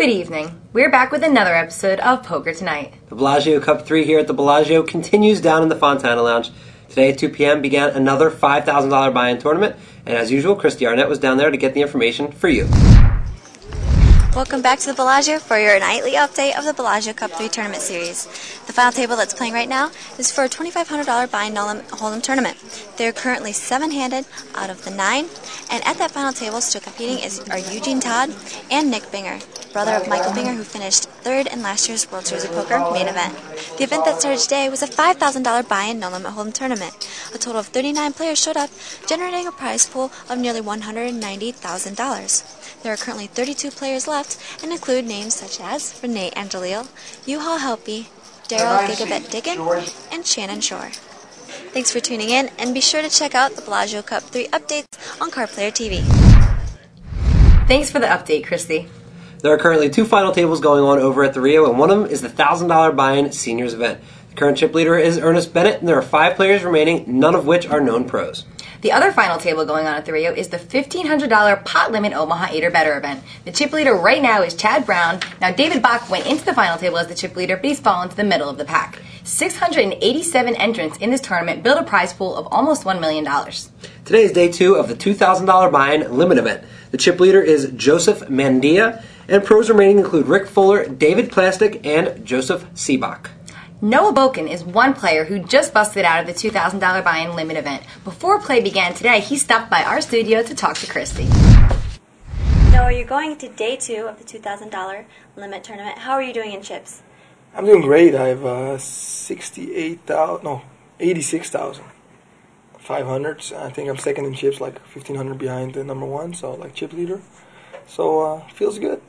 Good evening. We're back with another episode of Poker Tonight. The Bellagio Cup 3 here at the Bellagio continues down in the Fontana Lounge. Today at 2 p.m. began another $5,000 buy-in tournament, and as usual, Christy Arnett was down there to get the information for you. Welcome back to the Bellagio for your nightly update of the Bellagio Cup 3 Tournament Series. The final table that's playing right now is for a $2,500 buy-in Hold'em tournament. They're currently 7-handed out of the 9, and at that final table still competing are Eugene Todd and Nick Binger, brother of Michael Binger, who finished 3rd in last year's World Series of Poker main event. The event that started today was a $5,000 buy-in no-limit Hold'em tournament. A total of 39 players showed up, generating a prize pool of nearly $190,000. There are currently 32 players left and include names such as Renee Angelil, Juha Helppi, Daryl Gigabit Diggin, and Shannon Shore. Thanks for tuning in, and be sure to check out the Bellagio Cup 3 updates on Card Player TV. Thanks for the update, Christy. There are currently 2 final tables going on over at the Rio, and one of them is the $1,000 buy-in seniors event. The current chip leader is Ernest Bennett, and there are 5 players remaining, none of which are known pros. The other final table going on at the Rio is the $1,500 pot limit Omaha 8 or better event. The chip leader right now is Chad Brown. Now, David Bach went into the final table as the chip leader, but he's fallen to the middle of the pack. 687 entrants in this tournament build a prize pool of almost $1 million. Today is day 2 of the $2,000 buy-in limit event. The chip leader is Joseph Mandia, and pros remaining include Rick Fuller, David Plastic, and Joseph Seabach. Noah Boken is one player who just busted out of the $2,000 buy-in limit event. Before play began today, he stopped by our studio to talk to Christy. Noah, you're going into day 2 of the $2,000 limit tournament. How are you doing in chips? I'm doing great. I have 86,500. I think I'm second in chips, like 1,500 behind the number 1, so like chip leader. So feels good.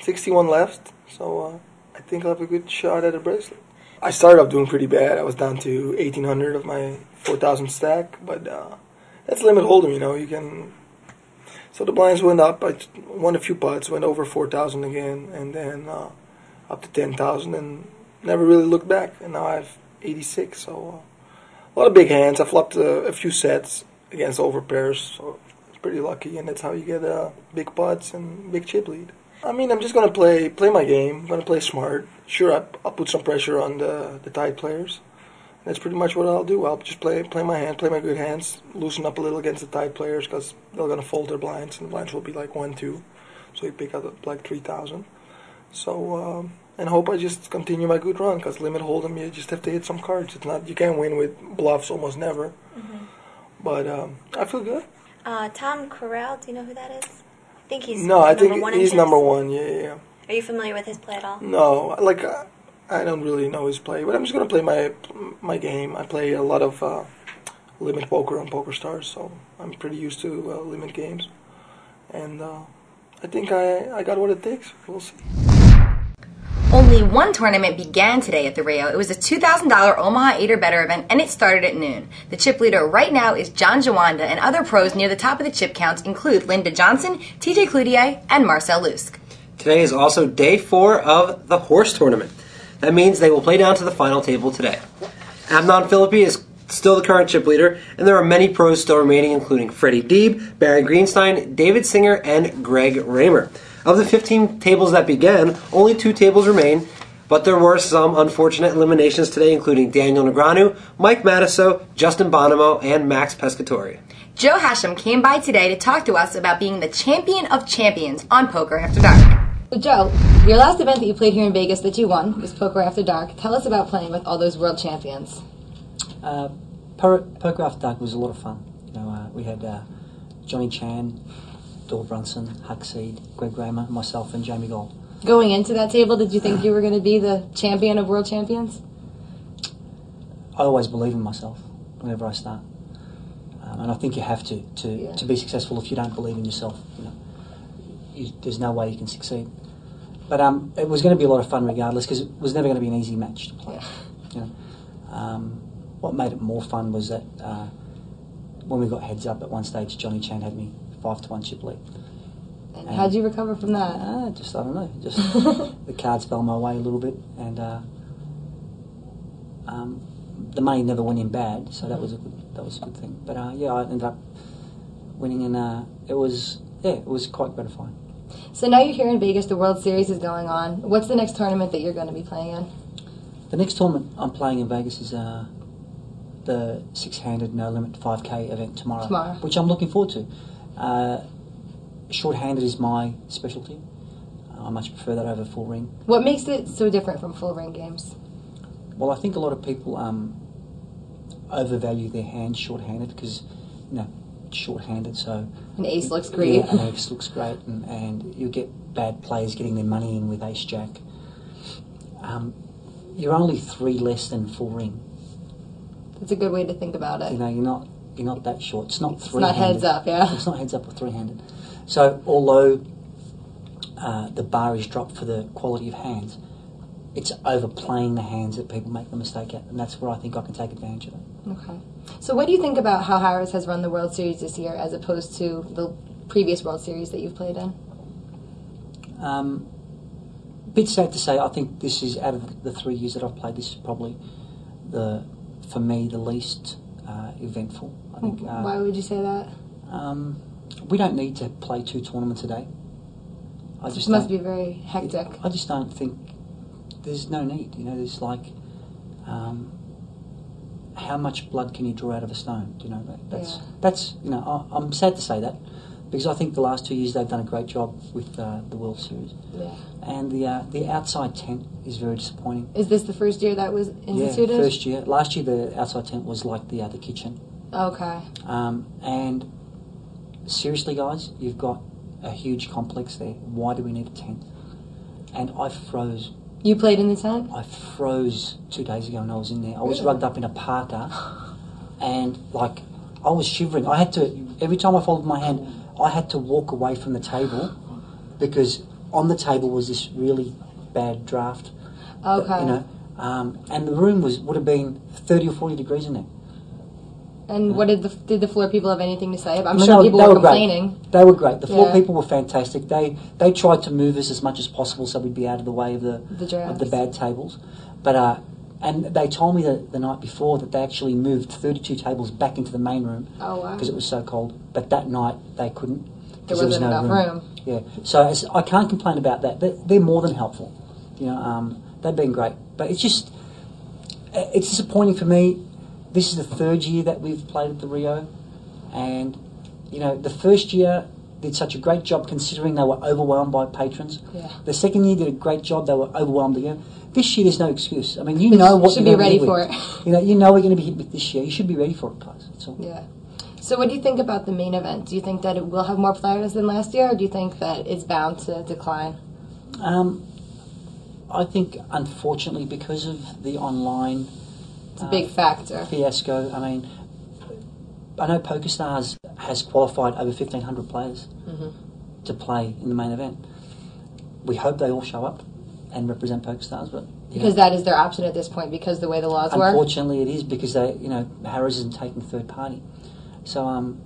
61 left, so I think I'll have a good shot at a bracelet. I started off doing pretty bad. I was down to 1,800 of my 4,000 stack, but that's limit hold'em, you know. You can. So the blinds went up. I won a few putts, went over 4,000 again, and then up to 10,000, and never really looked back. And now I have 86. So a lot of big hands. I flopped a few sets against overpairs, so it's pretty lucky. And that's how you get big putts and big chip lead. I mean, I'm just going to play my game. I'm going to play smart. Sure, I'll put some pressure on the tight players. That's pretty much what I'll do. I'll just play my hand, play my good hands, loosen up a little against the tight players because they're going to fold their blinds, and the blinds will be like 1-2. So you pick up like 3,000. So, and hope I just continue my good run because limit hold'em, you just have to hit some cards. It's not, you can't win with bluffs almost never. Mm-hmm. But I feel good. Tom Corral, do you know who that is? I think he's he's number 1. Yeah. Are you familiar with his play at all? No, like I don't really know his play, but I'm just gonna play my game. I play a lot of limit poker on PokerStars, so I'm pretty used to limit games, and I think I got what it takes. We'll see. Only one tournament began today at the Rio. It was a $2,000 Omaha 8 or better event, and it started at noon. The chip leader right now is John Jawanda, and other pros near the top of the chip counts include Linda Johnson, TJ Cloutier, and Marcel Lusk. Today is also day 4 of the horse tournament. That means they will play down to the final table today. Amnon Philippi is still the current chip leader, and there are many pros still remaining, including Freddie Deeb, Barry Greenstein, David Singer, and Greg Raymer. Of the 15 tables that began, only 2 tables remain, but there were some unfortunate eliminations today, including Daniel Negreanu, Mike Matiso, Justin Bonomo, and Max Pescatori. Joe Hashem came by today to talk to us about being the champion of champions on Poker After Dark. So Joe, your last event that you played here in Vegas that you won was Poker After Dark. Tell us about playing with all those world champions. Poker After Dark was a lot of fun. You know, we had Johnny Chan, Doyle Brunson, Huckseed, Greg Raymer, myself, and Jamie Gold. Going into that table, did you think you were going to be the champion of world champions? I always believe in myself whenever I start, and I think you have to be successful. If you don't believe in yourself, you know, there's no way you can succeed. But it was going to be a lot of fun regardless because it was never going to be an easy match to play. You know, what made it more fun was that when we got heads up at one stage, Johnny Chan had me 5-1 chip lead. And how'd you recover from that? I don't know. Just the cards fell my way a little bit, and the money never went in bad, so that was a good thing. But I ended up winning, and it was quite gratifying. So now you're here in Vegas. The World Series is going on. What's the next tournament that you're going to be playing in? The next tournament I'm playing in Vegas is the six-handed no limit 5K event tomorrow, which I'm looking forward to. Short-handed is my specialty. I much prefer that over full ring. What makes it so different from full ring games? Well, I think a lot of people overvalue their hands short-handed because, it's short-handed, so... An ace looks great. Yeah, an ace looks great, and you get bad players getting their money in with ace-jack. You're only 3 less than full ring. That's a good way to think about it. You're not that short. It's not three-handed. It's not heads up, yeah. It's not heads up or three-handed. So although the bar is dropped for the quality of hands, it's overplaying the hands that people make the mistake at, and that's where I think I can take advantage of it. Okay. So what do you think about how Harris has run the World Series this year as opposed to the previous World Series that you've played in? Bit sad to say, I think this is, out of the 3 years that I've played, this is probably, for me, the least eventful. I think. Why would you say that? We don't need to play 2 tournaments a day. It must be very hectic. I just don't think there's no need. There's like, how much blood can you draw out of a stone? That's I'm sad to say that, because I think the last 2 years they've done a great job with the World Series. Yeah. And the outside tent is very disappointing. Is this the first year that was instituted? Yeah, first year. Last year the outside tent was like the kitchen. Okay. And seriously, guys, you've got a huge complex there. Why do we need a tent? And I froze. You played in the tent? I froze 2 days ago when I was in there. I was rugged up in a parka, and I was shivering. I had to, every time I folded my hand, I had to walk away from the table because on the table was this really bad draft. Okay. And the room would have been 30 or 40 degrees in there. And what did the floor people have anything to say about? I'm sure people were complaining. Great. They were great. The floor people were fantastic. They tried to move us as much as possible so we'd be out of the way of the bad tables. But and they told me the night before that they actually moved 32 tables back into the main room. Oh wow! Because it was so cold. But that night they couldn't. There wasn't enough room. Yeah. So I can't complain about that. They're more than helpful. They've been great. But it's disappointing for me. This is the 3rd year that we've played at the Rio, and the first year did such a great job considering they were overwhelmed by patrons. Yeah. The second year did a great job; they were overwhelmed again. This year, there's no excuse. I mean, you know what should you're be ready for it. it. You know we're going to be hit with this year. You should be ready for it, guys. That's all. Yeah. So, what do you think about the main event? Do you think that it will have more players than last year, or do you think that it's bound to decline? I think, unfortunately, because of the online. It's a big factor. Fiasco. I mean, I know PokerStars has qualified over 1,500 players to play in the main event. We hope they all show up and represent PokerStars, but because that is their option at this point, because the way the laws work. Unfortunately, it is because Harris isn't taking third party. So,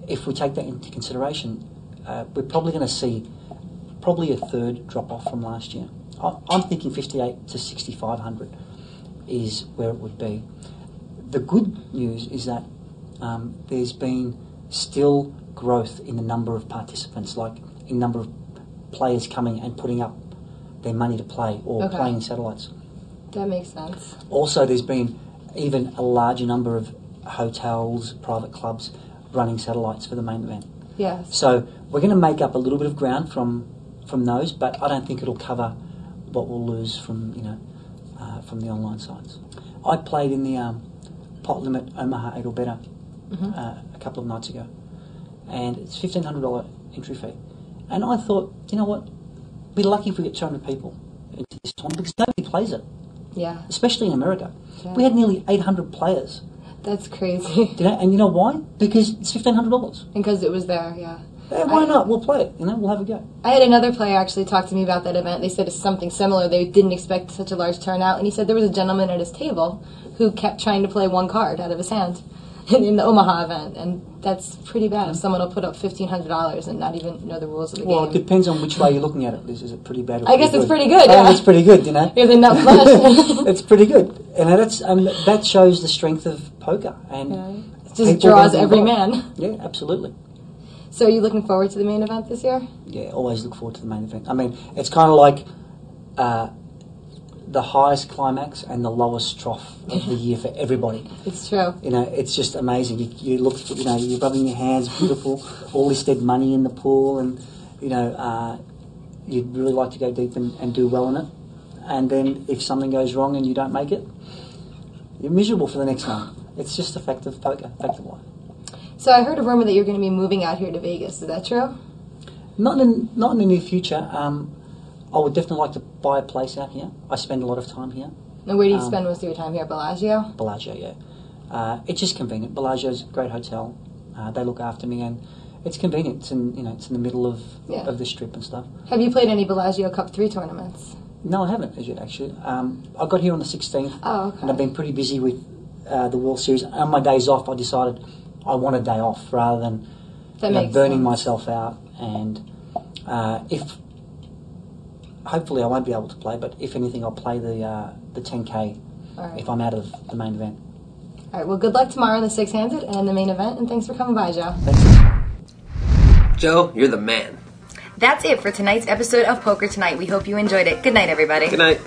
if we take that into consideration, we're probably going to see a third drop off from last year. I'm thinking 58 to 6,500. Is where it would be. The good news is that there's been still growth in the number of participants, like in number of players coming and putting up their money to play or playing satellites. That makes sense. Also, there's been even a larger number of hotels, private clubs running satellites for the main event. Yes. So we're going to make up a little bit of ground from those, but I don't think it'll cover what we'll lose from from the online sites. I played in the pot limit Omaha 8 or better a couple of nights ago, and it's $1,500 entry fee. And I thought, you know what, we'd be lucky if we get 200 people into this tournament because nobody plays it. Yeah. Especially in America. Yeah. We had nearly 800 players. That's crazy. And you know why? Because it's $1,500. And because it was there, yeah. Why not? We'll play it. We'll have a go. I had another player actually talk to me about that event. They said it's something similar. They didn't expect such a large turnout. And he said there was a gentleman at his table who kept trying to play one card out of his hand in the Omaha event. And that's pretty bad if someone will put up $1,500 and not even know the rules of the game. Well, it depends on which way you're looking at it. Is it pretty bad or I guess it's pretty good, yeah. It's pretty good, You're the nut flush. It's pretty good. And that shows the strength of poker. And it just draws every man. Yeah, absolutely. So are you looking forward to the main event this year? Yeah, always look forward to the main event. I mean, it's kind of like the highest climax and the lowest trough of the year for everybody. It's true. You know, it's just amazing. You look, you know, you're rubbing your hands, beautiful, all this dead money in the pool, and, you know, you'd really like to go deep and do well in it. And then if something goes wrong and you don't make it, you're miserable for the next one. It's just a fact of poker, fact of life. So I heard a rumor that you're going to be moving out here to Vegas. Is that true? Not in the near future. I would definitely like to buy a place out here. I spend a lot of time here. And where do you spend most of your time here? Bellagio? Bellagio, yeah. It's just convenient. Bellagio's a great hotel. They look after me, and it's convenient. It's in the middle of the strip and stuff. Have you played any Bellagio Cup 3 tournaments? No, I haven't as yet, actually. I got here on the 16th, okay. And I've been pretty busy with the World Series. On my days off, I decided I want a day off rather than burning myself out. And hopefully I won't be able to play, but if anything, I'll play the 10K if I'm out of the main event. All right, well, good luck tomorrow in the six-handed and the main event, and thanks for coming by, Joe. Thanks. Joe, you're the man. That's it for tonight's episode of Poker Tonight. We hope you enjoyed it. Good night, everybody. Good night.